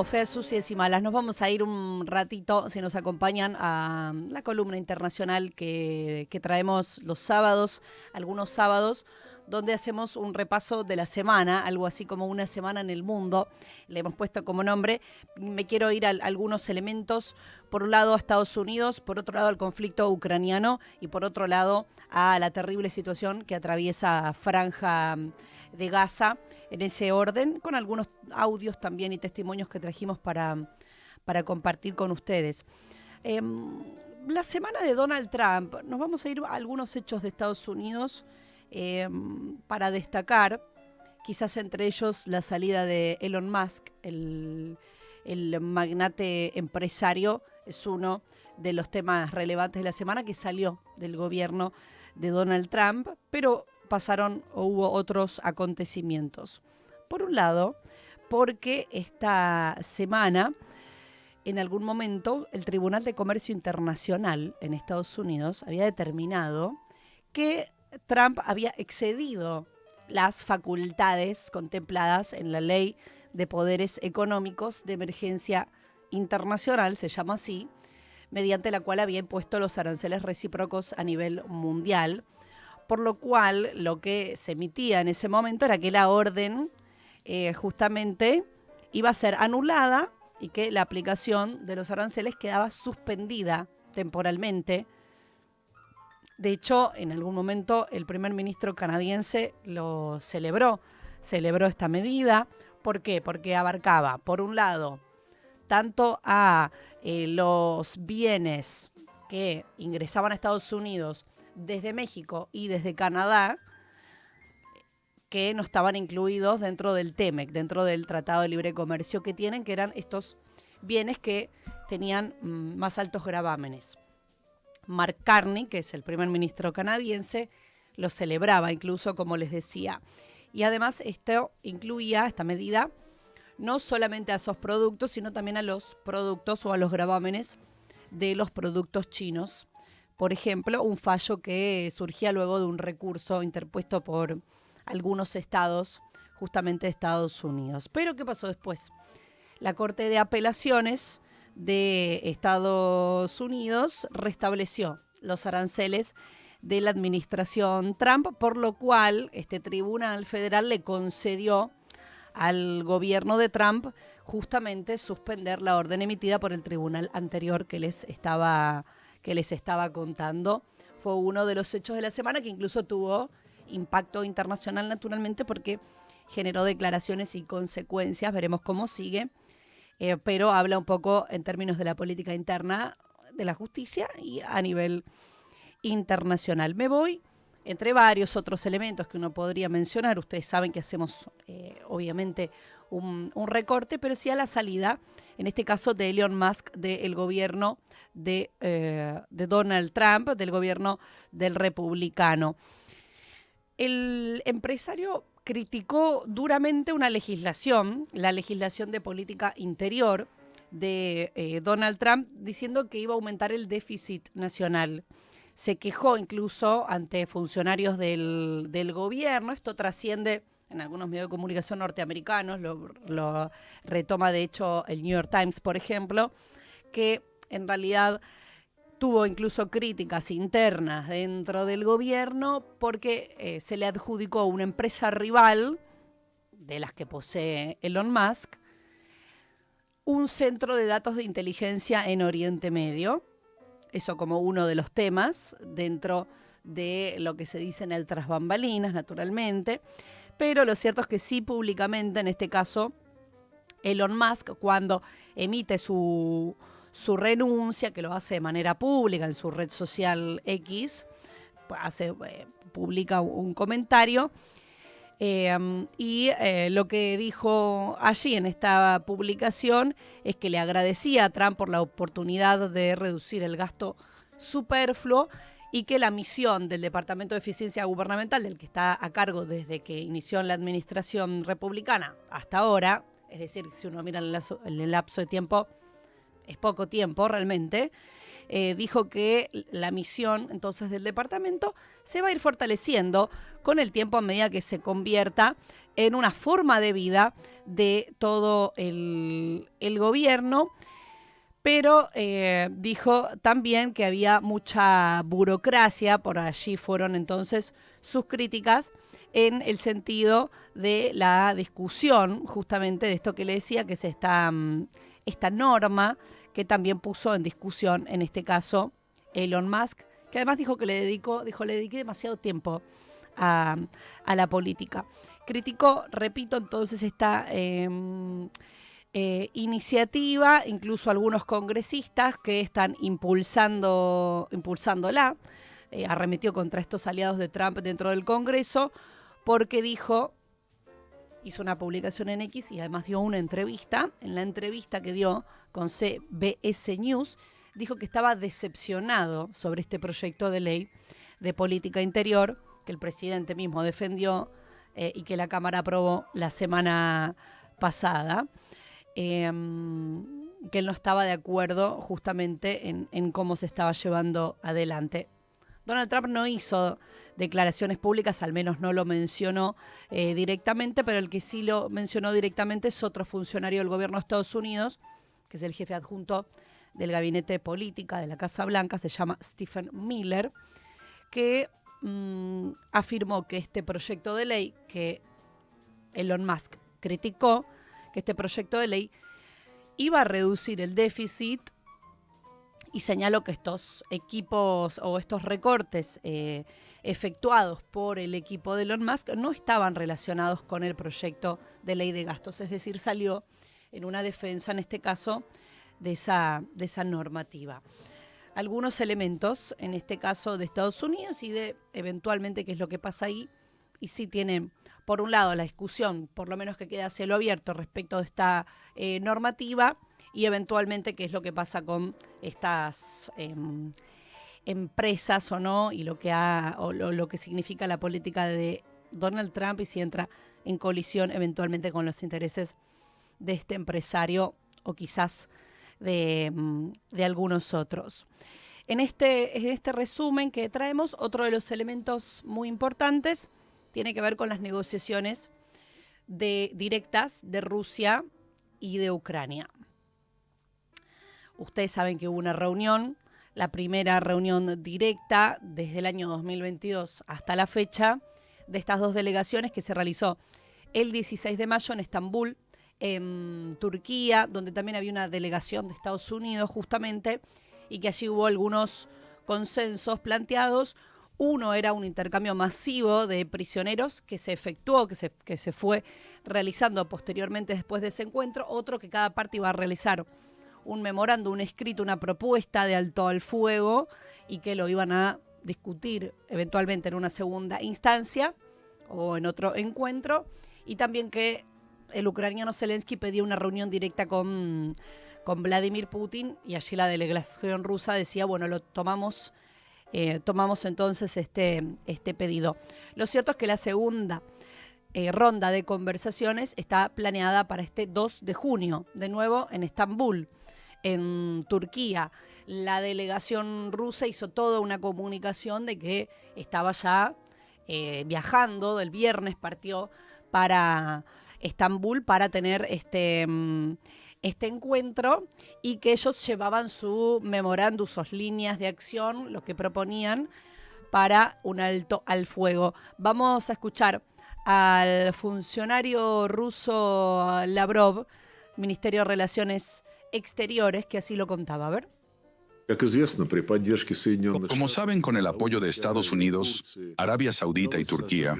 Feas, sucias y malas. Nos vamos a ir un ratito, si nos acompañan, a la columna internacional que traemos los sábados, algunos sábados, donde hacemos un repaso de la semana, algo así como una semana en el mundo. Le hemos puesto como nombre. Me quiero ir a algunos elementos, por un lado a Estados Unidos, por otro lado al conflicto ucraniano y por otro lado a la terrible situación que atraviesa Franja de Gaza, en ese orden, con algunos audios también y testimonios que trajimos para compartir con ustedes. Eh, la semana de Donald Trump, nos vamos a ir a algunos hechos de Estados Unidos para destacar, quizás entre ellos la salida de Elon Musk, el magnate empresario, es uno de los temas relevantes de la semana que salió del gobierno de Donald Trump, pero pasaron o hubo otros acontecimientos. Por un lado, porque esta semana, en algún momento, el Tribunal de Comercio Internacional en Estados Unidos había determinado que Trump había excedido las facultades contempladas en la Ley de Poderes Económicos de Emergencia Internacional, se llama así, mediante la cual había impuesto los aranceles recíprocos a nivel mundial, por lo cual lo que se emitía en ese momento era que la orden justamente iba a ser anulada y que la aplicación de los aranceles quedaba suspendida temporalmente. De hecho, en algún momento el primer ministro canadiense lo celebró esta medida. ¿Por qué? Porque abarcaba, por un lado, tanto a los bienes que ingresaban a Estados Unidos desde México y desde Canadá, que no estaban incluidos dentro del TEMEC, dentro del Tratado de Libre Comercio que tienen, que eran estos bienes que tenían más altos gravámenes. Mark Carney, que es el primer ministro canadiense, lo celebraba incluso, como les decía. Y además esto incluía, esta medida, no solamente a esos productos, sino también a los productos o a los gravámenes de los productos chinos. Por ejemplo, un fallo que surgía luego de un recurso interpuesto por algunos estados, justamente de Estados Unidos. Pero, ¿qué pasó después? La Corte de Apelaciones de Estados Unidos restableció los aranceles de la administración Trump, por lo cual este tribunal federal le concedió al gobierno de Trump justamente suspender la orden emitida por el tribunal anterior que les estaba contando. Fue uno de los hechos de la semana que incluso tuvo impacto internacional, naturalmente, porque generó declaraciones y consecuencias. Veremos cómo sigue, pero habla un poco en términos de la política interna de la justicia y a nivel internacional. Me voy entre varios otros elementos que uno podría mencionar. Ustedes saben que hacemos, obviamente, un recorte, pero sí a la salida, en este caso de Elon Musk, del gobierno de Donald Trump, del gobierno del republicano. El empresario criticó duramente una legislación, la legislación de política interior de Donald Trump, diciendo que iba a aumentar el déficit nacional. Se quejó incluso ante funcionarios del gobierno. Esto trasciende en algunos medios de comunicación norteamericanos, lo retoma de hecho el New York Times, por ejemplo, que en realidad tuvo incluso críticas internas dentro del gobierno porque se le adjudicó a una empresa rival de las que posee Elon Musk un centro de datos de inteligencia en Oriente Medio. Eso como uno de los temas dentro de lo que se dice en el tras bambalinas, naturalmente. Pero lo cierto es que sí, públicamente, en este caso, Elon Musk, cuando emite su renuncia, que lo hace de manera pública en su red social X, publica un comentario. Lo que dijo allí en esta publicación es que le agradecía a Trump por la oportunidad de reducir el gasto superfluo y que la misión del Departamento de Eficiencia Gubernamental, del que está a cargo desde que inició en la administración republicana hasta ahora, es decir, si uno mira el lapso de tiempo, es poco tiempo realmente, dijo que la misión entonces del departamento se va a ir fortaleciendo con el tiempo a medida que se convierta en una forma de vida de todo el gobierno, pero dijo también que había mucha burocracia, por allí fueron entonces sus críticas, en el sentido de la discusión, justamente de esto que le decía, que es esta norma que también puso en discusión, en este caso, Elon Musk, que además dijo que le dediqué demasiado tiempo a la política. Criticó, repito, entonces esta iniciativa, incluso algunos congresistas que están impulsándola, arremetió contra estos aliados de Trump dentro del Congreso, porque hizo una publicación en X y además dio una entrevista. En la entrevista que dio con CBS News, dijo que estaba decepcionado sobre este proyecto de ley de política interior que el presidente mismo defendió y que la Cámara aprobó la semana pasada, que él no estaba de acuerdo justamente en cómo se estaba llevando adelante. Donald Trump no hizo declaraciones públicas, al menos no lo mencionó directamente, pero el que sí lo mencionó directamente es otro funcionario del gobierno de Estados Unidos, que es el jefe adjunto del gabinete de política de la Casa Blanca, se llama Stephen Miller, que afirmó que este proyecto de ley que Elon Musk criticó, que este proyecto de ley iba a reducir el déficit, y señaló que estos equipos o estos recortes efectuados por el equipo de Elon Musk no estaban relacionados con el proyecto de ley de gastos, es decir, salió en una defensa, en este caso, de esa normativa. Algunos elementos, en este caso de Estados Unidos y de eventualmente qué es lo que pasa ahí, y sí tienen, por un lado, la discusión, por lo menos que quede a cielo abierto respecto de esta normativa, y eventualmente qué es lo que pasa con estas empresas o no, y lo que significa la política de Donald Trump y si entra en colisión eventualmente con los intereses de este empresario o quizás de algunos otros. En este resumen que traemos, otro de los elementos muy importantes tiene que ver con las negociaciones directas de Rusia y de Ucrania. Ustedes saben que hubo una reunión, la primera reunión directa desde el año 2022 hasta la fecha, de estas dos delegaciones que se realizó el 16 de mayo en Estambul, en Turquía, donde también había una delegación de Estados Unidos justamente, y que allí hubo algunos consensos planteados. Uno era un intercambio masivo de prisioneros que se efectuó, que se fue realizando posteriormente después de ese encuentro. Otro que cada parte iba a realizar un memorando, un escrito, una propuesta de alto al fuego y que lo iban a discutir eventualmente en una segunda instancia o en otro encuentro. Y también que el ucraniano Zelensky pedía una reunión directa con Vladimir Putin, y allí la delegación rusa decía, bueno, lo tomamos entonces este pedido. Lo cierto es que la segunda ronda de conversaciones está planeada para este 2 de junio, de nuevo en Estambul, en Turquía. La delegación rusa hizo toda una comunicación de que estaba ya viajando, del viernes partió para Estambul para tener este encuentro, y que ellos llevaban su memorándum, sus líneas de acción, lo que proponían para un alto al fuego. Vamos a escuchar al funcionario ruso Lavrov, Ministerio de Relaciones Exteriores, que así lo contaba. A ver. Como saben, con el apoyo de Estados Unidos, Arabia Saudita y Turquía,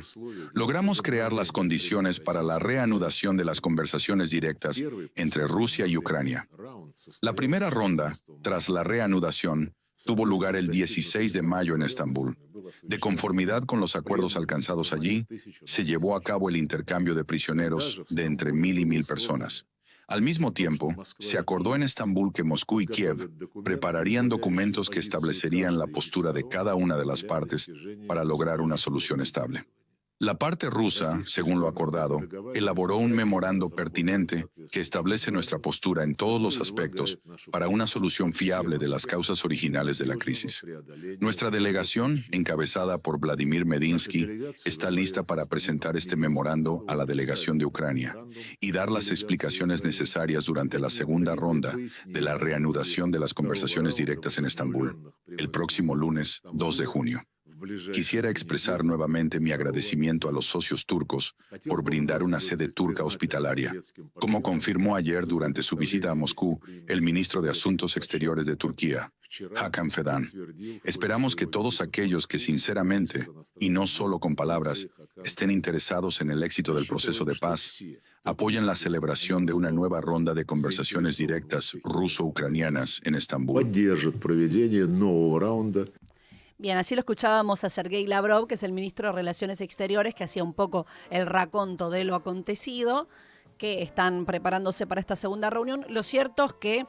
logramos crear las condiciones para la reanudación de las conversaciones directas entre Rusia y Ucrania. La primera ronda, tras la reanudación, tuvo lugar el 16 de mayo en Estambul. De conformidad con los acuerdos alcanzados allí, se llevó a cabo el intercambio de prisioneros de entre 1,000 y 1,000 personas. Al mismo tiempo, se acordó en Estambul que Moscú y Kiev prepararían documentos que establecerían la postura de cada una de las partes para lograr una solución estable. La parte rusa, según lo acordado, elaboró un memorando pertinente que establece nuestra postura en todos los aspectos para una solución fiable de las causas originales de la crisis. Nuestra delegación, encabezada por Vladimir Medinsky, está lista para presentar este memorando a la delegación de Ucrania y dar las explicaciones necesarias durante la segunda ronda de la reanudación de las conversaciones directas en Estambul, el próximo lunes 2 de junio. Quisiera expresar nuevamente mi agradecimiento a los socios turcos por brindar una sede turca hospitalaria, como confirmó ayer durante su visita a Moscú el ministro de Asuntos Exteriores de Turquía, Hakan Fidan. Esperamos que todos aquellos que sinceramente, y no solo con palabras, estén interesados en el éxito del proceso de paz, apoyen la celebración de una nueva ronda de conversaciones directas ruso-ucranianas en Estambul. Bien, allí lo escuchábamos a Sergei Lavrov, que es el ministro de Relaciones Exteriores, que hacía un poco el raconto de lo acontecido, que están preparándose para esta segunda reunión. Lo cierto es que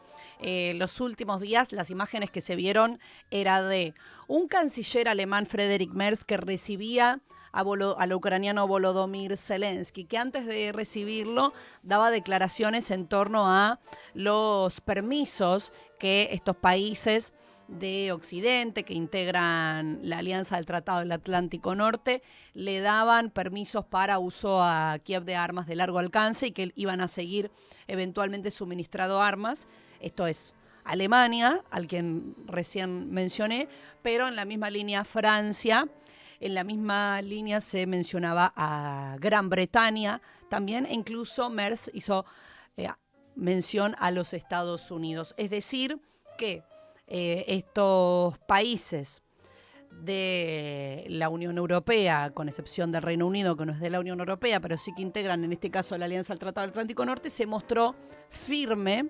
los últimos días las imágenes que se vieron era de un canciller alemán, Friedrich Merz, que recibía al ucraniano Volodymyr Zelensky, que antes de recibirlo daba declaraciones en torno a los permisos que estos países de Occidente, que integran la Alianza del Tratado del Atlántico Norte, le daban permisos para uso a Kiev de armas de largo alcance y que iban a seguir eventualmente suministrando armas. Esto es Alemania, al quien recién mencioné, pero en la misma línea Francia, en la misma línea se mencionaba a Gran Bretaña también, e incluso Merz hizo mención a los Estados Unidos. Es decir, que estos países de la Unión Europea, con excepción del Reino Unido, que no es de la Unión Europea, pero sí que integran en este caso la Alianza del Tratado del Atlántico Norte, se mostró firme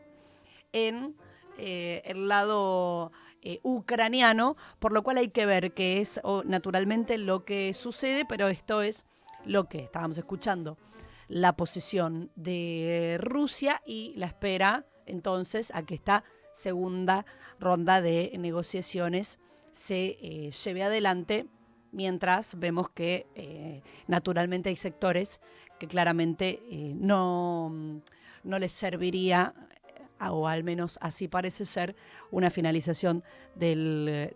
en el lado ucraniano, por lo cual hay que ver qué es naturalmente lo que sucede, pero esto es lo que estábamos escuchando, la posición de Rusia y la espera entonces a que esta segunda ronda de negociaciones se lleve adelante, mientras vemos que naturalmente hay sectores que claramente no les serviría, o al menos así parece ser, una finalización de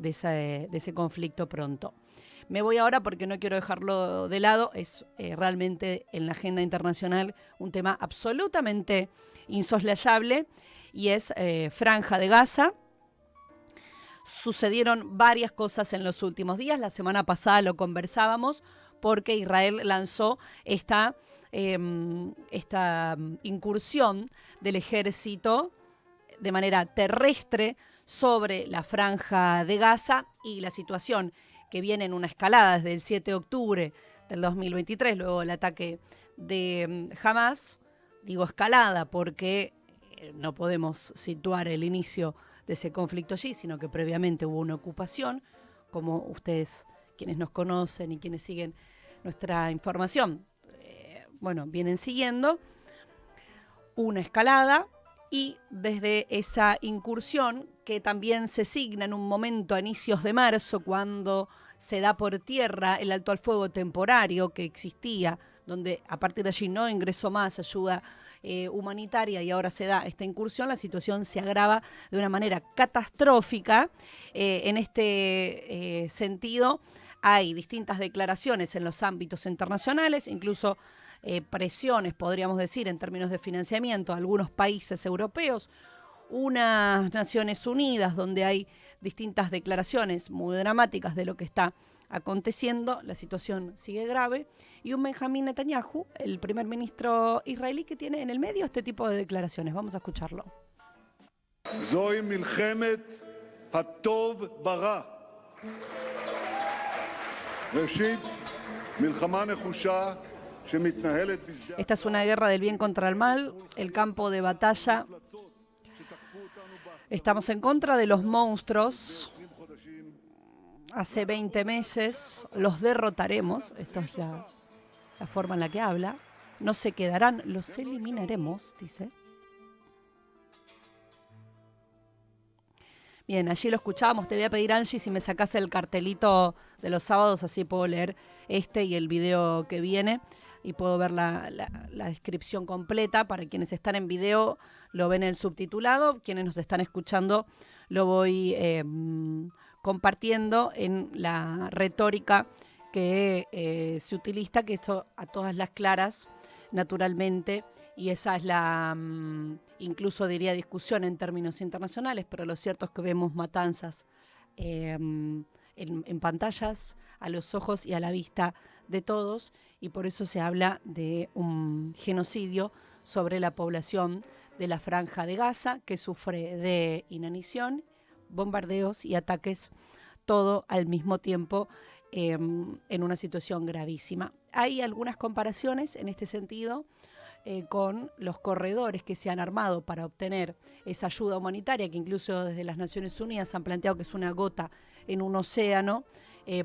ese conflicto pronto. Me voy ahora porque no quiero dejarlo de lado, es realmente en la agenda internacional un tema absolutamente insoslayable, y es Franja de Gaza. Sucedieron varias cosas en los últimos días. La semana pasada lo conversábamos porque Israel lanzó esta incursión del ejército de manera terrestre sobre la Franja de Gaza, y la situación que viene en una escalada desde el 7 de octubre del 2023, luego del ataque de Hamas. Digo escalada porque no podemos situar el inicio de ese conflicto allí, sino que previamente hubo una ocupación, como ustedes, quienes nos conocen y quienes siguen nuestra información, vienen siguiendo, una escalada, y desde esa incursión, que también se signa en un momento a inicios de marzo, cuando se da por tierra el alto al fuego temporario que existía, donde a partir de allí no ingresó más ayuda humanitaria, y ahora se da esta incursión, la situación se agrava de una manera catastrófica. En este sentido, hay distintas declaraciones en los ámbitos internacionales, incluso presiones, podríamos decir, en términos de financiamiento a algunos países europeos, unas Naciones Unidas donde hay distintas declaraciones muy dramáticas de lo que está aconteciendo, la situación sigue grave, y un Benjamín Netanyahu, el primer ministro israelí, que tiene en el medio este tipo de declaraciones. Vamos a escucharlo. Zoi milchemet hatov bara. Reshit, milchama nechusha. Esta es una guerra del bien contra el mal, el campo de batalla. Estamos en contra de los monstruos. Hace 20 meses los derrotaremos. Esto es la forma en la que habla. No se quedarán, los eliminaremos, dice. Bien, allí lo escuchábamos. Te voy a pedir, Angie, si me sacás el cartelito de los sábados, así puedo leer este y el video que viene y puedo ver la descripción completa. Para quienes están en video lo ven el subtitulado, quienes nos están escuchando lo voy compartiendo en la retórica que se utiliza, que esto a todas las claras, naturalmente, y esa es la, incluso diría, discusión en términos internacionales, pero lo cierto es que vemos matanzas en pantallas, a los ojos y a la vista de todos, y por eso se habla de un genocidio sobre la población de la Franja de Gaza, que sufre de inanición, bombardeos y ataques, todo al mismo tiempo, en una situación gravísima. Hay algunas comparaciones en este sentido con los corredores que se han armado para obtener esa ayuda humanitaria, que incluso desde las Naciones Unidas han planteado que es una gota en un océano,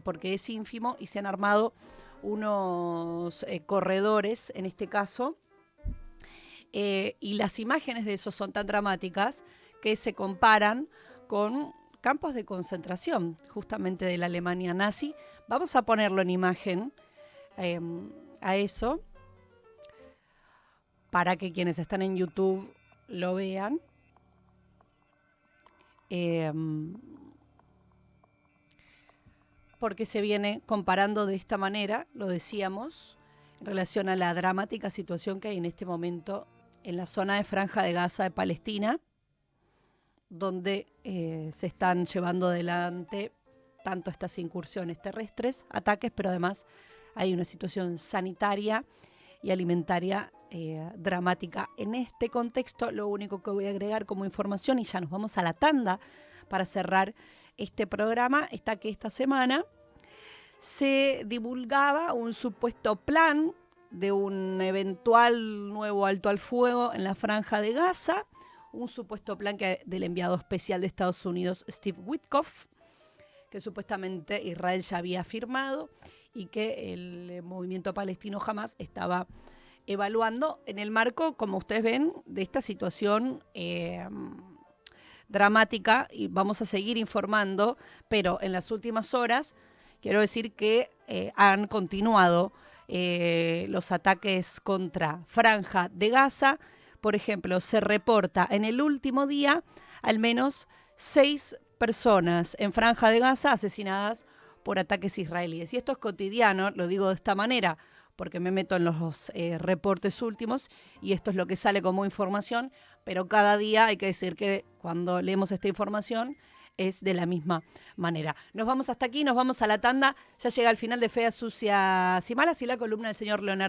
porque es ínfimo, y se han armado unos corredores, en este caso, y las imágenes de esos son tan dramáticas que se comparan con campos de concentración, justamente de la Alemania nazi. Vamos a ponerlo en imagen a eso, para que quienes están en YouTube lo vean. Porque se viene comparando de esta manera, lo decíamos, en relación a la dramática situación que hay en este momento en la zona de Franja de Gaza de Palestina, donde se están llevando adelante tanto estas incursiones terrestres, ataques, pero además hay una situación sanitaria y alimentaria dramática. En este contexto, lo único que voy a agregar como información, y ya nos vamos a la tanda para cerrar este programa, está que esta semana se divulgaba un supuesto plan de un eventual nuevo alto al fuego en la Franja de Gaza, un supuesto plan del enviado especial de Estados Unidos, Steve Witkoff, que supuestamente Israel ya había firmado y que el movimiento palestino Hamas estaba evaluando en el marco, como ustedes ven, de esta situación dramática, y vamos a seguir informando, pero en las últimas horas quiero decir que han continuado los ataques contra Franja de Gaza. Por ejemplo, se reporta en el último día al menos 6 personas en Franja de Gaza asesinadas por ataques israelíes. Y esto es cotidiano, lo digo de esta manera, porque me meto en los reportes últimos y esto es lo que sale como información, pero cada día hay que decir que cuando leemos esta información es de la misma manera. Nos vamos hasta aquí, nos vamos a la tanda, ya llega el final de Feas, Sucias y Malas y la columna del señor Leonardo